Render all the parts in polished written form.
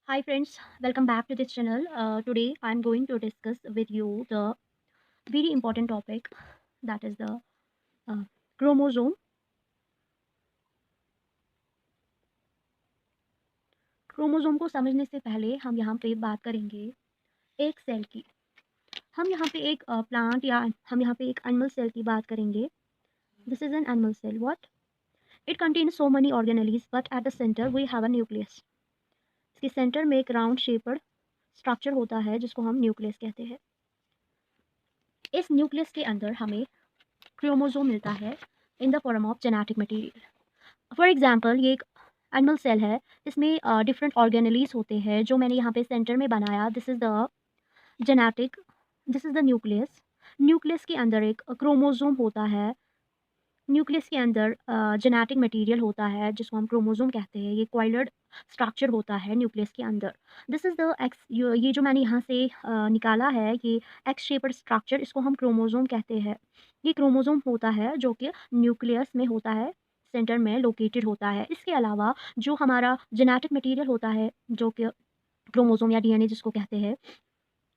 Hi friends, welcome back to this channel. Today I'm going to discuss with you the very important topic that is the uh, chromosome. Chromosome को समझने से पहले हम यहाँ पे बात करेंगे एक सेल की। हम यहाँ पे एक प्लांट या हम यहाँ पे एक एनिमल सेल की बात करेंगे। This is an animal cell. What it contains so many organelles but at the center we have a nucleus. इसके सेंटर में एक राउंड शेप्ड स्ट्रक्चर होता है जिसको हम न्यूक्लियस कहते हैं. इस न्यूक्लियस के अंदर हमें क्रोमोसोम मिलता है in the form of genetic material. For example ये एक एनिमल सेल है. इसमें डिफरेंट ऑर्गेनेलीज होते हैं जो मैंने यहाँ पे सेंटर में बनाया. This is the genetic, this is the nucleus. Nucleus के अंदर एक क्रोमोसोम होता है. न्यूक्लियस के अंदर जेनेटिक मटेरियल होता है जिसको हम क्रोमोसोम कहते हैं. ये क्वाइलर्ड स्ट्रक्चर होता है न्यूक्लियस के अंदर. दिस इज़ द एक्स, ये जो मैंने यहाँ से निकाला है ये एक्स शेप्ड स्ट्रक्चर, इसको हम क्रोमोसोम कहते हैं. ये क्रोमोसोम होता है जो कि न्यूक्लियस में होता है, सेंटर में लोकेटेड होता है. इसके अलावा जो हमारा जेनेटिक मटेरियल होता है जो कि क्रोमोसोम या डीएनए जिसको कहते हैं,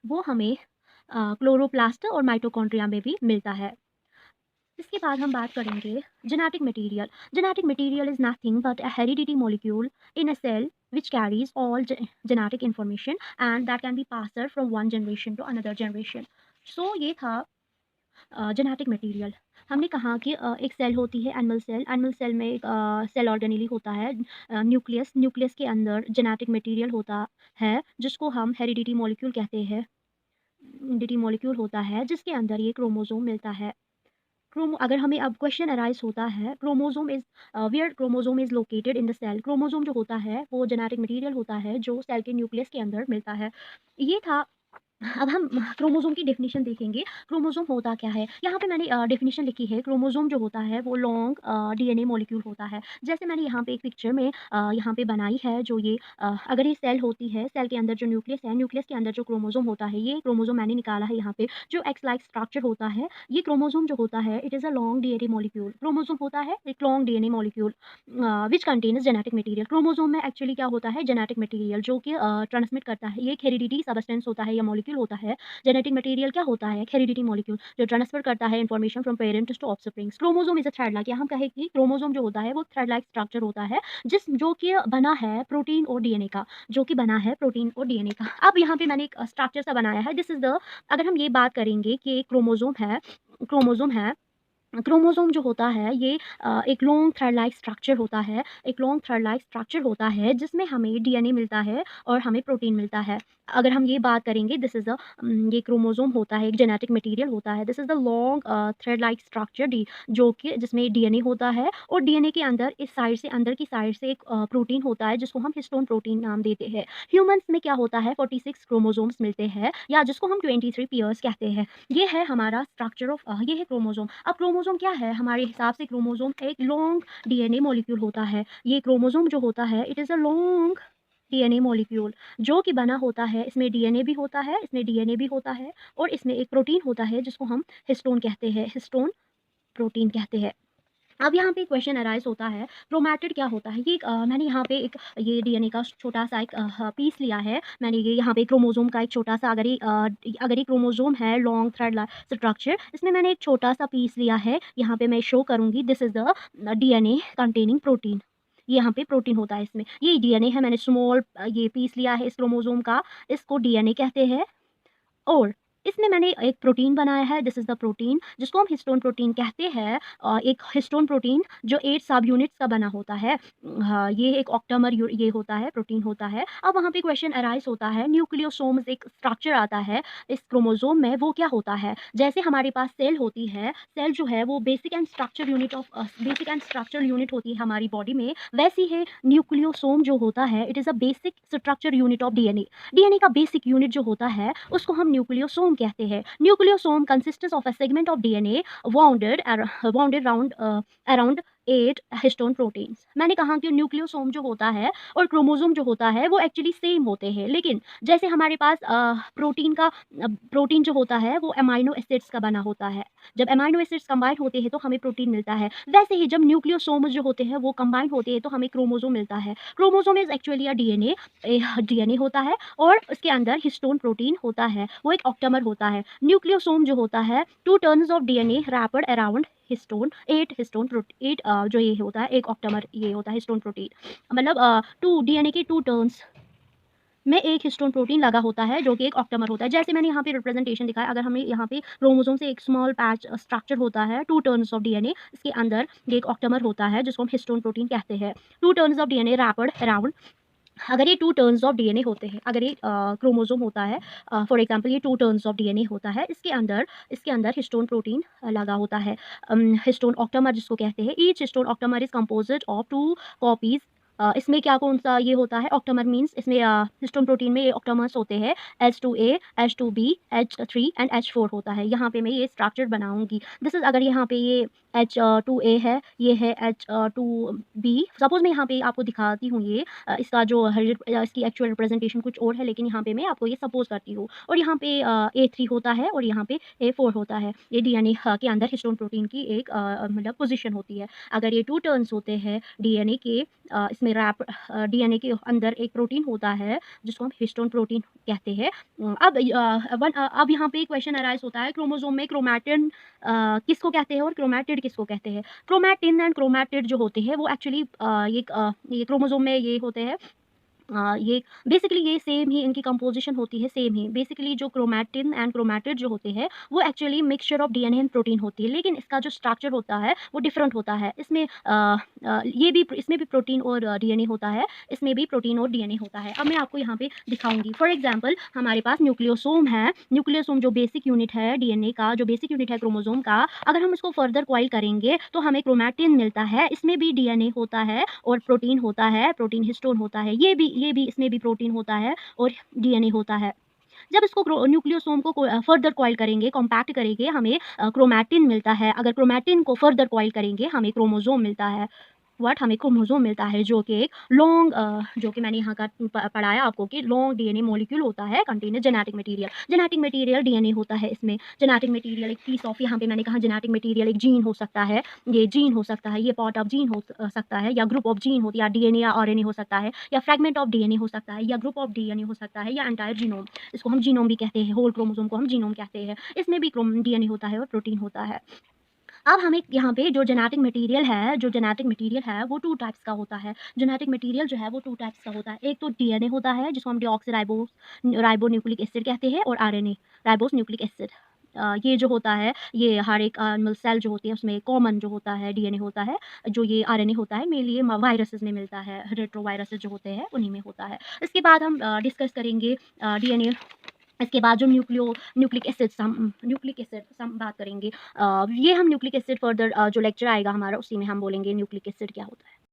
वो हमें क्लोरोप्लास्ट और माइटोकॉन्ड्रिया में भी मिलता है. इसके बाद हम बात करेंगे genetic material. Genetic material is nothing but a heredity molecule in a cell which carries all genetic information and that can be passed from one generation to another generation. So ये था जेनेटिक मटेरियल. हमने कहा कि एक cell होती है animal cell. Animal cell में एक सेल ऑर्गेनेली होता है, न्यूक्लियस. न्यूक्लियस के अंदर जेनेटिक मटेरियल होता है जिसको हम हेरिडिटी मॉलिक्यूल कहते हैं. हेरिडिटी मॉलिक्यूल होता है जिसके अंदर ये क्रोमोसोम मिलता है. अगर हमें अब क्वेश्चन अराइज होता है chromosome is where chromosome is located in the cell. Chromosome जो होता है वो जेनेटिक मटेरियल होता है जो सेल के न्यूक्लियस के अंदर मिलता है. ये था. अब हम क्रोमोसोम की डेफिनेशन देखेंगे. क्रोमोसोम होता क्या है. यहाँ पे मैंने डेफिनेशन लिखी है. क्रोमोसोम जो होता है वो लॉन्ग डीएनए मॉलिक्यूल होता है. जैसे मैंने यहाँ पे एक पिक्चर में यहाँ पे बनाई है. जो ये अगर ये सेल होती है, सेल के अंदर जो न्यूक्लियस है, न्यूक्लियस के अंदर जो क्रोमोसोम होता है, ये क्रोमोसोम मैंने निकाला है यहाँ पे. जो एक्स लाइक स्ट्रक्चर होता है, ये क्रोमोसोम जो होता है it is a long DNA molecule. Chromosome होता है एक long DNA molecule which contains genetic material. Chromosome में एक्चुअली क्या होता है, जेनेटिक मटेरियल जो कि ट्रांसमिट करता है. ये एक हेरिडिटी सबस्टेंस होता है या मॉलिक्यूल होता है. जेनेटिक मटेरियल क्या होता है, हेरिडिटी मॉलिक्यूल जो ट्रांसफर करता है information from parents to offsprings. Chromosome is a thread like, या हम कहें कि क्रोमोसोम जो होता है वो थ्रेड लाइक स्ट्रक्चर होता है जिस जो कि बना है प्रोटीन और डीएनए का. जो कि बना है प्रोटीन और डीएनए का. अब यहाँ पे मैंने एक स्ट्रक्चर सा बनाया है. दिस इज द, अगर हम ये बात करेंगे कि क्रोमोसोम है, क्रोमोसोम है. क्रोमोसोम जो होता है ये एक लॉन्ग थ्रेड लाइक स्ट्रक्चर होता है. एक लॉन्ग थ्रेड लाइक स्ट्रक्चर होता है जिसमें हमें डीएनए मिलता है और हमें प्रोटीन मिलता है. अगर हम ये बात करेंगे दिस इज़ अ, ये क्रोमोसोम होता है, एक जेनेटिक मटेरियल होता है. This is the long thread like structure D, जो कि जिसमें डीएनए होता है और डीएनए के अंदर इस साइड से, अंदर की साइड से एक प्रोटीन होता है जिसको हम हिस्टोन प्रोटीन नाम देते हैं. ह्यूमंस में क्या होता है 46 क्रोमोसोम्स मिलते हैं या जिसको हम 23 पेयर्स कहते हैं. ये है हमारा स्ट्रक्चर ऑफ, ये है क्रोमोसोम. अब क्रोमोसोम क्या है हमारे हिसाब से, क्रोमोसोम एक लॉन्ग डीएनए मॉलिक्यूल होता है. ये क्रोमोसोम जो होता है it is a long DNA molecule जो कि बना होता है. इसमें डीएनए भी होता है, इसमें डीएनए भी होता है और इसमें एक प्रोटीन होता है जिसको हम हिस्टोन कहते हैं, हिस्टोन प्रोटीन कहते हैं. अब यहाँ पे क्वेश्चन अराइज होता है क्रोमैटिड क्या होता है. ये मैंने यहाँ पे एक ये डीएनए का छोटा सा एक पीस लिया है. मैंने ये यहाँ पे क्रोमोसोम का एक छोटा सा, अगर ये क्रोमोसोम है लॉन्ग थ्रेड स्ट्रक्चर, इसमें मैंने एक छोटा सा पीस लिया है. यहाँ पे मैं शो करूँगी. This is the DNA containing protein. ये यहाँ पे प्रोटीन होता है इसमें. ये डीएनए है. मैंने स्मॉल ये पीस लिया है इस क्रोमोसोम का, इसको डीएनए कहते हैं. और इसमें मैंने एक प्रोटीन बनाया है. दिस इज़ द प्रोटीन जिसको हम हिस्टोन प्रोटीन कहते हैं. एक हिस्टोन प्रोटीन जो 8 सब यूनिट्स का बना होता है. हाँ, ये एक ऑक्टामर ये होता है, प्रोटीन होता है. अब वहाँ पे क्वेश्चन अराइज होता है न्यूक्लियोसोम्स एक स्ट्रक्चर आता है इस क्रोमोसोम में, वो क्या होता है. जैसे हमारे पास सेल होती है, सेल जो है वो basic and structure unit of, basic and structure unit होती है हमारी बॉडी में. वैसी है न्यूक्लियोसोम जो होता है it is a basic structure unit of DNA. DNA का बेसिक यूनिट जो होता है उसको हम न्यूक्लियोसोम कहते हैं. Nucleosome consists of a segment of DNA wounded ar- wounded round around 8 histone proteins. मैंने कहा कि न्यूक्लियोसोम जो होता है और क्रोमोसोम जो होता है वो एक्चुअली सेम होते हैं, लेकिन जैसे हमारे पास प्रोटीन जो होता है वो अमाइनो एसिड्स का बना होता है। जब अमाइनो एसिड्स कंबाइन होते हैं तो हमें प्रोटीन मिलता है। वैसे ही जब न्यूक्लियोसोम्स जो होते हैं वो कंबाइन होते हैं तो हमें क्रोमोसोम मिलता है। Chromosome is actually a DNA होता है और उसके अंदर हिस्टोन प्रोटीन होता है, वो एक ऑक्टामर होता है। न्यूक्लियोसोम जो होता है 2 turns of DNA wrapped around histone 8 histone protein 8 जो ये होता है एक ऑक्टामर ये होता है हिस्टोन प्रोटीन। मतलब 2 डीएनए के 2 टर्न्स में एक हिस्टोन प्रोटीन लगा होता है जो कि एक ऑक्टामर होता है। जैसे मैंने यहाँ पे रिप्रेजेंटेशन दिखाया, अगर हमें यहाँ पे क्रोमोसोम से एक स्मॉल पैच स्ट्रक्चर होता है 2 टर्न्स ऑफ डीएनए, इसके अंदर ये एक ऑक्टामर होता है जिसको हम हिस्टोन प्रोटीन कहते हैं। 2 turns of DNA wrapped around, अगर ये 2 टर्न्स ऑफ डीएनए होते हैं, अगर ये क्रोमोसोम होता है, फॉर एग्जांपल ये 2 टर्न्स ऑफ डीएनए होता है, इसके अंदर हिस्टोन प्रोटीन लगा होता है। हिस्टोन ऑक्टामर जिसको कहते हैं। Each histone octamer is composed of 2 copies. इसमें क्या कौन सा ये होता है ऑक्टामर मीन्स, इसमें हिस्टोन प्रोटीन में ये ऑक्टामर्स होते हैं H2A, H2B, H3 and H4 होता है। यहाँ पे मैं ये स्ट्रक्चर बनाऊंगी। दिस इज, अगर यहाँ पे ये H2A है, ये है H2B। सपोज मैं यहाँ पे आपको दिखाती हूँ ये इसका जो इसकी एक्चुअल रिप्रेजेंटेशन कुछ और है, लेकिन यहाँ पे मैं आपको ये सपोज करती हूँ। और यहाँ पे A3 होता है और यहाँ पे A4 होता है। ये डीएनए के अंदर हिस्टोन प्रोटीन की एक मतलब पोजीशन होती है। अगर ये 2 टर्न्स होते हैं डीएनए के, इसमें रैप डीएनए के अंदर एक प्रोटीन होता है जिसको हम हिस्टोन प्रोटीन कहते हैं। अब यहाँ पे क्वेश्चन अराइज होता है, क्रोमोसोम में क्रोमैटिन किसको कहते हैं और क्रोमैटिड किसको कहते हैं। क्रोमैटिन एंड क्रोमैटिड जो होते हैं वो एक्चुअली ये क्रोमोसोम में ये होते हैं। ये बेसिकली ये सेम ही इनकी कंपोजिशन होती है, सेम ही। बेसिकली जो क्रोमैटिन एंड क्रोमैटिड जो होते हैं वो actually mixture of DNA and protein होती है, लेकिन इसका जो स्ट्रक्चर होता है वो डिफरेंट होता है। इसमें भी प्रोटीन और डीएनए होता है, इसमें भी प्रोटीन और डीएनए होता है। अब मैं आपको यहाँ पे दिखाऊंगी। फॉर एग्जाम्पल हमारे पास न्यूक्लियोसोम है। न्यूक्लियोसोम जो बेसिक यूनिट है डीएनए का, जो बेसिक यूनिट है क्रोमोसोम का, अगर हम इसको फर्दर कॉइल करेंगे तो हमें क्रोमैटिन मिलता है। इसमें भी डीएनए होता है और प्रोटीन होता है, प्रोटीन हिस्टोन होता है। ये भी इसमें भी प्रोटीन होता है और डीएनए होता है। जब इसको न्यूक्लियोसोम को फर्दर कॉइल करेंगे, कॉम्पैक्ट करेंगे, हमें क्रोमैटिन मिलता है। अगर क्रोमैटिन को फर्दर कॉइल करेंगे हमें क्रोमोसोम मिलता है। हमें क्रोमोसोम मिलता है जो कि एक लॉन्ग जो कि मैंने यहाँ का पढ़ाया आपको कि लॉन्ग डीएनए मॉलिक्यूल होता है container genetic material. Genetic material DNA होता है। इसमें जेनेटिक मटेरियल एक पीस ऑफ, यहाँ पे मैंने कहा जेनेटिक मटेरियल एक जीन हो सकता है, ये जीन हो सकता है, ये पार्ट ऑफ जीन हो सकता है, या ग्रुप ऑफ जीन हो, या डीएनए या आरएनए हो सकता है, या फ्रेगमेंट ऑफ डीएनए हो सकता है, या ग्रुप ऑफ डीएनए हो सकता है, या एंटायर जीनोम। इसको हम जीनोम भी कहते हैं, होल क्रोमोसोम को हम जीनोम कहते हैं। इसमें भी डीएनए होता है और प्रोटीन होता है। अब हमें यहाँ पे जो जेनेटिक मटेरियल है वो 2 टाइप्स का होता है। जेनेटिक मटेरियल जो है वो 2 टाइप्स का होता है। एक तो डीएनए होता है जिसको हम राइबो न्यूक्लिक एसिड कहते हैं, और आरएनए राइबोस न्यूक्लिक एसिड। ये जो होता है ये हर एक एनिमल सेल जो होती है उसमें कॉमन जो होता है डीएनए होता है। जो ये आरएनए होता है मेनली वायरसेस में मिलता है, रेट्रोवायरसेस जो होते हैं उन्हीं में होता है। इसके बाद हम डिस्कस करेंगे डीएनए। इसके बाद जो न्यूक्लिक एसिड्स हम बात करेंगे। ये हम न्यूक्लिक एसिड फर्दर जो लेक्चर आएगा हमारा उसी में हम बोलेंगे न्यूक्लिक एसिड क्या होता है।